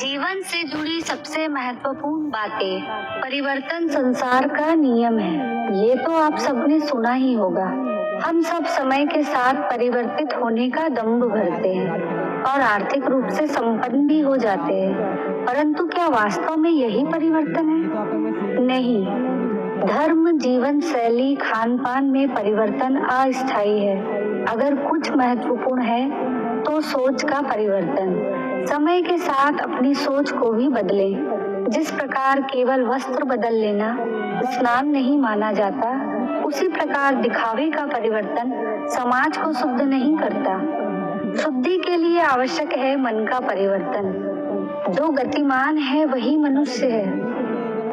जीवन से जुड़ी सबसे महत्वपूर्ण बातें। परिवर्तन संसार का नियम है, ये तो आप सबने सुना ही होगा। हम सब समय के साथ परिवर्तित होने का दम्भ भरते हैं और आर्थिक रूप से संपन्न भी हो जाते हैं, परंतु क्या वास्तव में यही परिवर्तन है? नहीं। धर्म, जीवन शैली, खान पान में परिवर्तन अस्थायी है। अगर कुछ महत्वपूर्ण है तो सोच का परिवर्तन। समय के साथ अपनी सोच को भी बदलें। जिस प्रकार केवल वस्त्र बदल लेना स्नान नहीं माना जाता, उसी प्रकार दिखावे का परिवर्तन समाज को शुद्ध नहीं करता। शुद्धि के लिए आवश्यक है मन का परिवर्तन। जो गतिमान है वही मनुष्य है,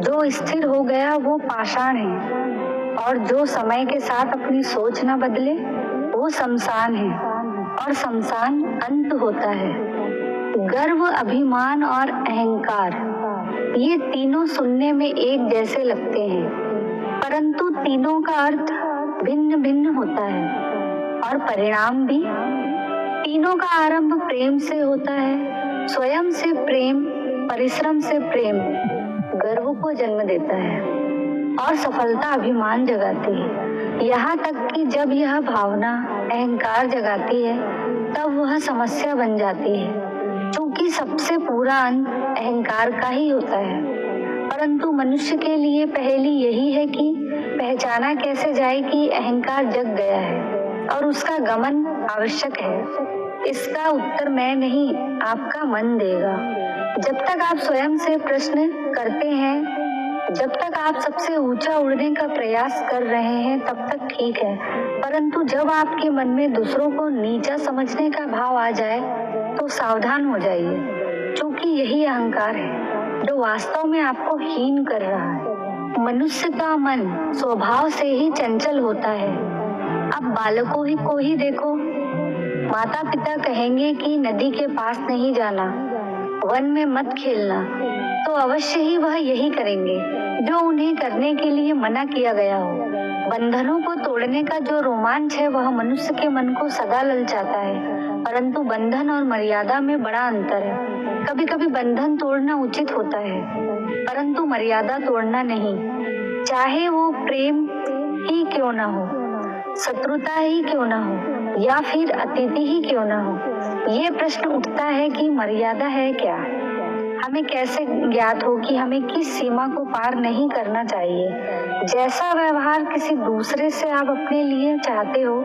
जो स्थिर हो गया वो पाषाण है, और जो समय के साथ अपनी सोच न बदले वो शमशान है, और शमशान अंत होता है। गर्व, अभिमान और अहंकार, ये तीनों सुनने में एक जैसे लगते हैं, परंतु तीनों का अर्थ भिन्न भिन्न होता है और परिणाम भी। तीनों का आरंभ प्रेम से होता है। स्वयं से प्रेम, परिश्रम से प्रेम गर्व को जन्म देता है और सफलता अभिमान जगाती है। यहाँ तक कि जब यह भावना अहंकार जगाती है तब वह समस्या बन जाती है, क्योंकि सबसे पूरा अंत अहंकार का ही होता है। परंतु मनुष्य के लिए पहेली यही है कि पहचाना कैसे जाए कि अहंकार जग गया है और उसका गमन आवश्यक है। इसका उत्तर मैं नहीं, आपका मन देगा। जब तक आप स्वयं से प्रश्न करते हैं, जब तक आप सबसे ऊंचा उड़ने का प्रयास कर रहे हैं, तब तक ठीक है, परंतु जब आपके मन में दूसरों को नीचा समझने का भाव आ जाए तो सावधान हो जाइए, क्योंकि यही अहंकार है जो वास्तव में आपको हीन कर रहा है। मनुष्य का मन स्वभाव से ही चंचल होता है। अब बालकों को ही देखो, माता पिता कहेंगे कि नदी के पास नहीं जाना, वन में मत खेलना, तो अवश्य ही वह यही करेंगे जो उन्हें करने के लिए मना किया गया हो। बंधनों को तोड़ने का जो रोमांच है वह मनुष्य के मन को सदा ललचाता है, परंतु बंधन और मर्यादा में बड़ा अंतर है। कभी कभी बंधन तोड़ना उचित होता है, परंतु मर्यादा तोड़ना नहीं। चाहे वो प्रेम ही क्यों न हो, शत्रुता ही क्यों न हो, या फिर अतिथि ही क्यों न हो, ये प्रश्न उठता है कि मर्यादा है क्या? हमें कैसे ज्ञात हो कि हमें किस सीमा को पार नहीं करना चाहिए? जैसा व्यवहार किसी दूसरे से आप अपने लिए चाहते हो,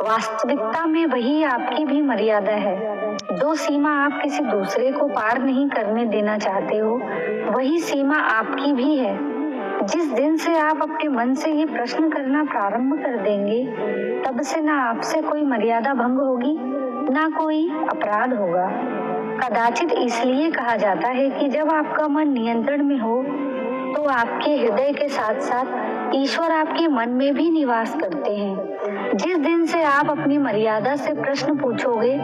वास्तविकता में वही आपकी भी मर्यादा है। जो सीमा आप किसी दूसरे को पार नहीं करने देना चाहते हो, वही सीमा आपकी भी है। जिस दिन से आप अपने मन से ये प्रश्न करना प्रारंभ कर देंगे, तब से ना आपसे कोई मर्यादा भंग होगी, ना कोई अपराध होगा। कदाचित इसलिए कहा जाता है कि जब आपका मन नियंत्रण में हो तो आपके हृदय के साथ साथ ईश्वर आपके मन में भी निवास करते हैं। जिस दिन से आप अपनी मर्यादा से प्रश्न पूछोगे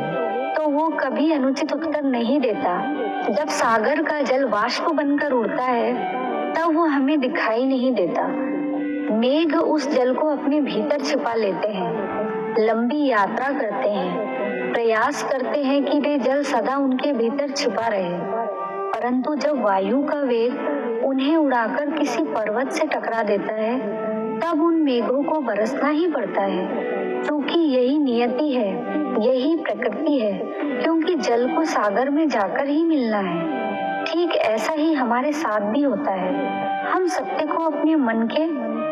तो वो कभी अनुचित उत्तर नहीं देता। जब सागर का जल वाष्प बनकर उड़ता है तब वो हमें दिखाई नहीं देता। मेघ उस जल को अपने भीतर छिपा लेते हैं, लंबी यात्रा करते हैं, प्रयास करते हैं कि वे जल सदा उनके भीतर छिपा रहे, परंतु जब वायु का वेग उन्हें उड़ाकर किसी पर्वत से टकरा देता है तब उन मेघों को बरसना ही पड़ता है, क्योंकि यही नियति है, यही प्रकृति है, क्योंकि जल को सागर में जाकर ही मिलना है। ठीक ऐसा ही हमारे साथ भी होता है। हम सत्य को अपने मन के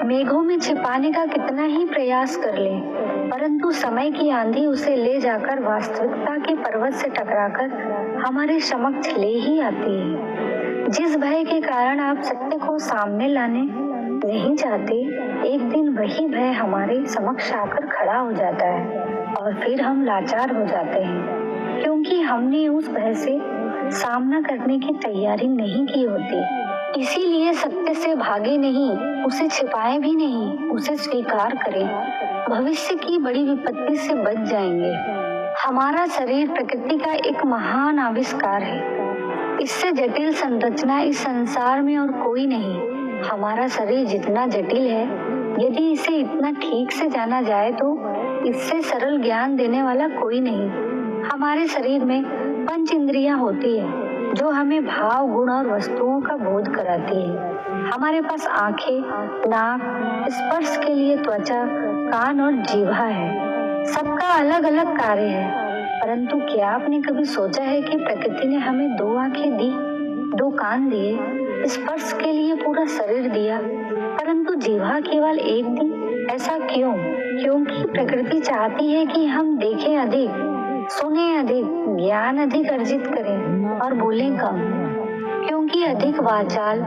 मेघों में छिपाने का कितना ही प्रयास कर लें, परंतु समय की आंधी उसे ले जाकर वास्तविकता के पर्वत से टकराकर हमारे समक्ष ले ही आती है। जिस भय के कारण आप सत्य को सामने लाने नहीं चाहते, एक दिन वही भय हमारे समक्ष आकर खड़ा हो जाता है और फिर हम लाचार हो जाते हैं, क्योंकि हमने उस भय से सामना करने की तैयारी नहीं की होती। इसीलिए सत्य से भागे नहीं, उसे छिपाए भी नहीं, उसे स्वीकार करें। भविष्य की बड़ी विपत्ति से बच जाएंगे। हमारा शरीर प्रकृति का एक महान आविष्कार है। इससे जटिल संरचना इस संसार में और कोई नहीं। हमारा शरीर जितना जटिल है, यदि इसे इतना ठीक से जाना जाए तो इससे सरल ज्ञान देने वाला कोई नहीं। हमारे शरीर में पंच इंद्रियां होती है, जो हमें भाव, गुण और वस्तुओं का बोध कराती है। हमारे पास आंखें, नाक, स्पर्श के लिए त्वचा, कान और जीवा है। सबका अलग अलग कार्य है। परंतु क्या आपने कभी सोचा है कि प्रकृति ने हमें 2 आंखें दी, 2 कान दिए, स्पर्श के लिए पूरा शरीर दिया, परंतु जीवा केवल 1 दी? ऐसा क्यों? क्योंकि प्रकृति चाहती है कि हम देखें अधिक, सुने अधिक, ज्ञान अधिक अर्जित करें और बोलें कम। क्योंकि अधिक वाचाल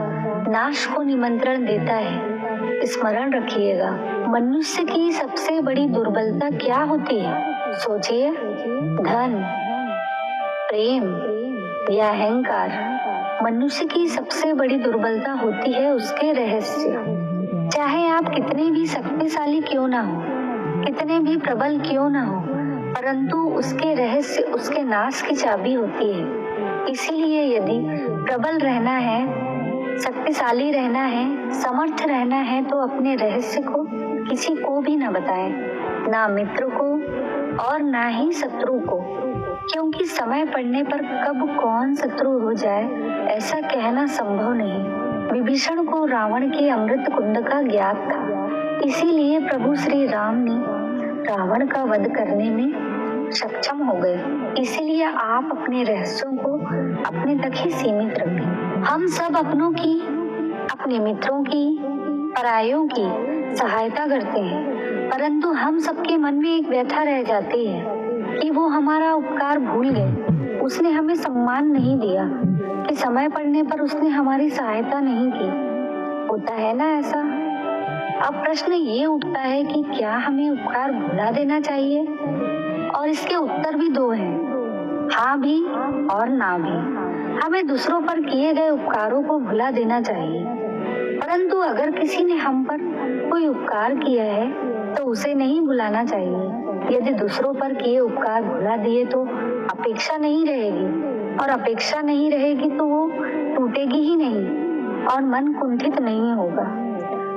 नाश को निमंत्रण देता है। स्मरण रखिएगा, मनुष्य की सबसे बड़ी दुर्बलता क्या होती है? सोचिए, धन, प्रेम या अहंकार। मनुष्य की सबसे बड़ी दुर्बलता होती है उसके रहस्य। चाहे आप कितने भी शक्तिशाली क्यों ना हो, कितने भी प्रबल क्यों ना हो, परंतु उसके रहस्य उसके नाश की चाबी होती है। इसीलिए यदि प्रबल रहना है, शक्तिशाली रहना है, समर्थ रहना है, तो अपने रहस्य को किसी को भी न बताएं, ना मित्र को और ना ही शत्रु को, क्योंकि समय पड़ने पर कब कौन शत्रु हो जाए ऐसा कहना संभव नहीं। विभीषण को रावण के अमृत कुंड का ज्ञात था, इसीलिए प्रभु श्री राम ने रावण का वध करने में सक्षम हो गए। इसीलिए आप अपने रहस्यों को अपने तक ही सीमित रखें। हम सब अपनों की, अपने मित्रों की, परायों की सहायता करते हैं, परंतु हम सबके मन में एक व्यथा रह जाती है कि वो हमारा उपकार भूल गए। उसने हमें सम्मान नहीं दिया, कि समय पड़ने पर उसने हमारी सहायता नहीं की। होता है ना ऐसा? अब प्रश्न ये उठता है कि क्या हमें उपकार भुला देना चाहिए? और इसके उत्तर भी 2 हैं, हाँ भी और ना भी। हमें दूसरों पर किए गए उपकारों को भुला देना चाहिए, परंतु अगर किसी ने हम पर कोई उपकार किया है तो उसे नहीं भुलाना चाहिए। यदि दूसरों पर किए उपकार भुला दिए तो अपेक्षा नहीं रहेगी, और अपेक्षा नहीं रहेगी तो वो टूटेगी ही नहीं और मन कुंठित नहीं होगा।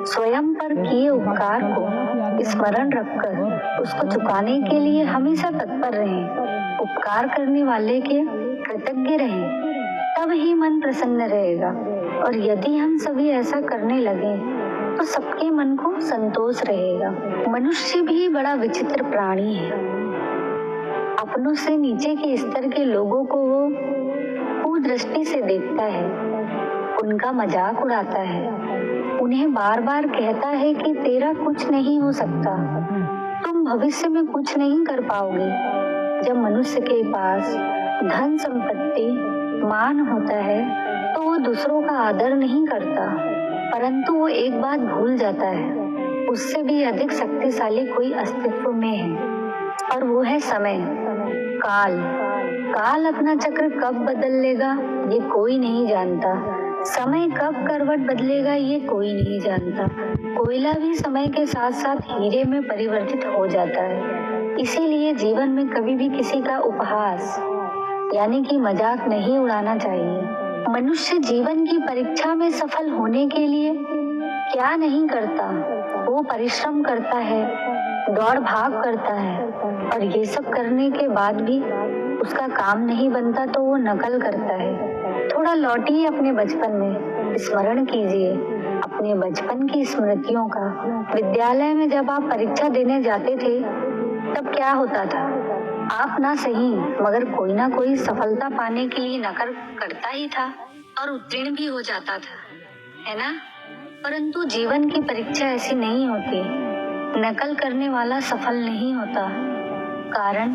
स्वयं पर किए उपकार को स्मरण रखकर उसको चुकाने के लिए हमेशा तत्पर रहें। उपकार करने वाले के कृतज्ञ रहें, तब ही मन प्रसन्न रहेगा। और यदि हम सभी ऐसा करने लगे तो सबके मन को संतोष रहेगा। मनुष्य भी बड़ा विचित्र प्राणी है। अपनों से नीचे के स्तर के लोगों को वो कुदृष्टि से देखता है, उनका मजाक उड़ाता है, उन्हें बार बार कहता है कि तेरा कुछ नहीं हो सकता, तुम भविष्य में कुछ नहीं कर पाओगे। जब मनुष्य के पास धन, संपत्ति, मान होता है तो वो दूसरों का आदर नहीं करता, परंतु वो एक बात भूल जाता है, उससे भी अधिक शक्तिशाली कोई अस्तित्व में है, और वो है समय, काल। काल अपना चक्र कब बदल लेगा ये कोई नहीं जानता। समय कब करवट बदलेगा ये कोई नहीं जानता। कोयला भी समय के साथ साथ हीरे में परिवर्तित हो जाता है। इसीलिए जीवन में कभी भी किसी का उपहास यानी कि मजाक नहीं उड़ाना चाहिए। मनुष्य जीवन की परीक्षा में सफल होने के लिए क्या नहीं करता? वो परिश्रम करता है, दौड़ भाग करता है, और ये सब करने के बाद भी उसका काम नहीं बनता तो वो नकल करता है। थोड़ा लौटिए अपने बचपन में, स्मरण कीजिए अपने बचपन की स्मृतियों का। विद्यालय में जब आप परीक्षा देने जाते थे तब क्या होता था? आप ना सही मगर कोई ना कोई सफलता पाने के लिए नकल करता ही था और उत्तीर्ण भी हो जाता था, है ना? परंतु जीवन की परीक्षा ऐसी नहीं होती। नकल करने वाला सफल नहीं होता। कारण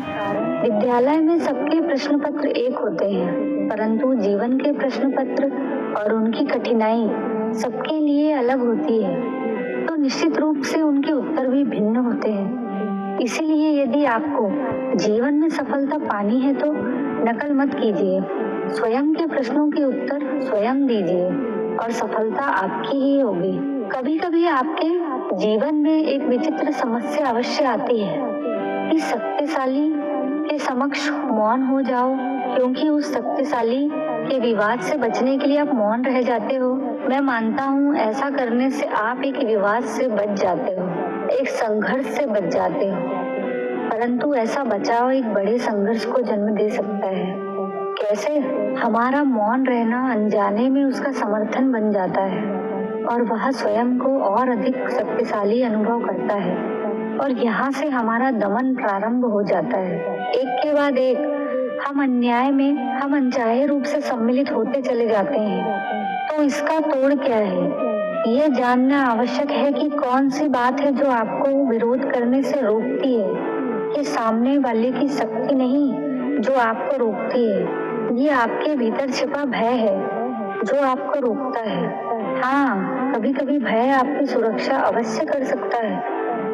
विद्यालय में सबके प्रश्न पत्र एक होते हैं, परंतु जीवन के प्रश्न पत्र और उनकी कठिनाई सबके लिए अलग होती है, तो निश्चित रूप से उनके उत्तर भी भिन्न होते हैं। इसीलिए यदि आपको जीवन में सफलता पानी है तो नकल मत कीजिए, स्वयं के प्रश्नों के उत्तर स्वयं दीजिए और सफलता आपकी ही होगी। कभी कभी आपके जीवन में एक विचित्र समस्या अवश्य आती है कि शक्तिशाली के समक्ष मौन हो जाओ, क्योंकि उस शक्तिशाली के विवाद से बचने के लिए आप मौन रह जाते हो। मैं मानता हूँ ऐसा करने से आप एक विवाद से बच जाते हो, एक संघर्ष से बच जाते हो, परंतु ऐसा बचाव एक बड़े संघर्ष को जन्म दे सकता है, कैसे हमारा मौन रहना अनजाने में उसका समर्थन बन जाता है और वह स्वयं को और अधिक शक्तिशाली अनुभव करता है और यहाँ से हमारा दमन प्रारंभ हो जाता है। एक के बाद एक हम अन्याय में हम अनचाहे रूप से सम्मिलित होते चले जाते हैं। तो इसका तोड़ क्या है? यह जानना आवश्यक है कि कौन सी बात है जो आपको विरोध करने से रोकती है। ये सामने वाले की शक्ति नहीं जो आपको रोकती है, ये आपके भीतर छिपा भय है जो आपको रोकता है। हाँ, कभी कभी भय आपकी सुरक्षा अवश्य कर सकता है,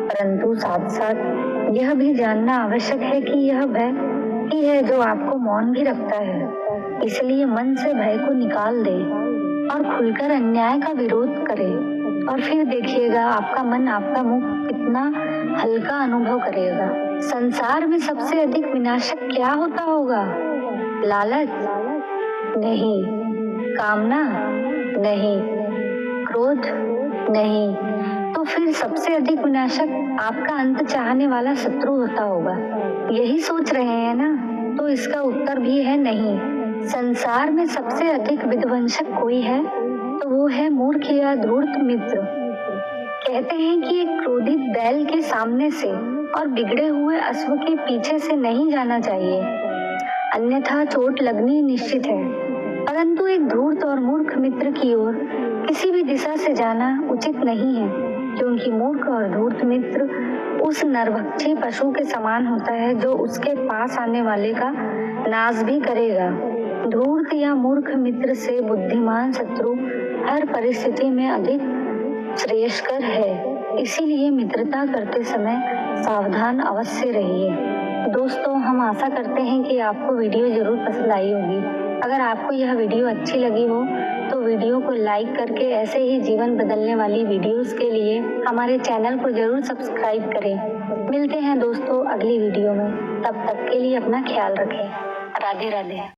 परंतु साथ साथ यह भी जानना आवश्यक है कि यह भय ही है जो आपको मौन भी रखता है। इसलिए मन से भय को निकाल दे और खुलकर अन्याय का विरोध करे और फिर देखिएगा आपका मन आपका मुख कितना हल्का अनुभव करेगा। संसार में सबसे अधिक विनाशक क्या होता होगा? लालच? नहीं। कामना? नहीं। क्रोध? नहीं। तो फिर सबसे अधिक विनाशक आपका अंत चाहने वाला शत्रु होता होगा। यही सोच रहे हैं ना? तो इसका उत्तर भी है नहीं। संसार में सबसे अधिक विध्वंसक कोई है तो वो है मूर्ख या धूर्त मित्र। कहते हैं कि एक क्रोधित बैल के सामने से और बिगड़े हुए अश्व के पीछे से नहीं जाना चाहिए, अन्यथा चोट लगनी निश्चित है। परंतु एक धूर्त और मूर्ख मित्र की ओर किसी भी दिशा से जाना उचित नहीं है, क्योंकि मूर्ख और धूर्त मित्र उस नरभक्षी पशु के समान होता है जो उसके पास आने वाले का नाश भी करेगा। धूर्त या मूर्ख मित्र से बुद्धिमान शत्रु हर परिस्थिति में अधिक श्रेयस्कर है। इसीलिए मित्रता करते समय सावधान अवश्य रहिए। दोस्तों, हम आशा करते हैं कि आपको वीडियो जरूर पसंद आई होगी। अगर आपको यह वीडियो अच्छी लगी हो तो वीडियो को लाइक करके ऐसे ही जीवन बदलने वाली वीडियोस के लिए हमारे चैनल को जरूर सब्सक्राइब करें। मिलते हैं दोस्तों अगली वीडियो में, तब तक के लिए अपना ख्याल रखें। राधे राधे।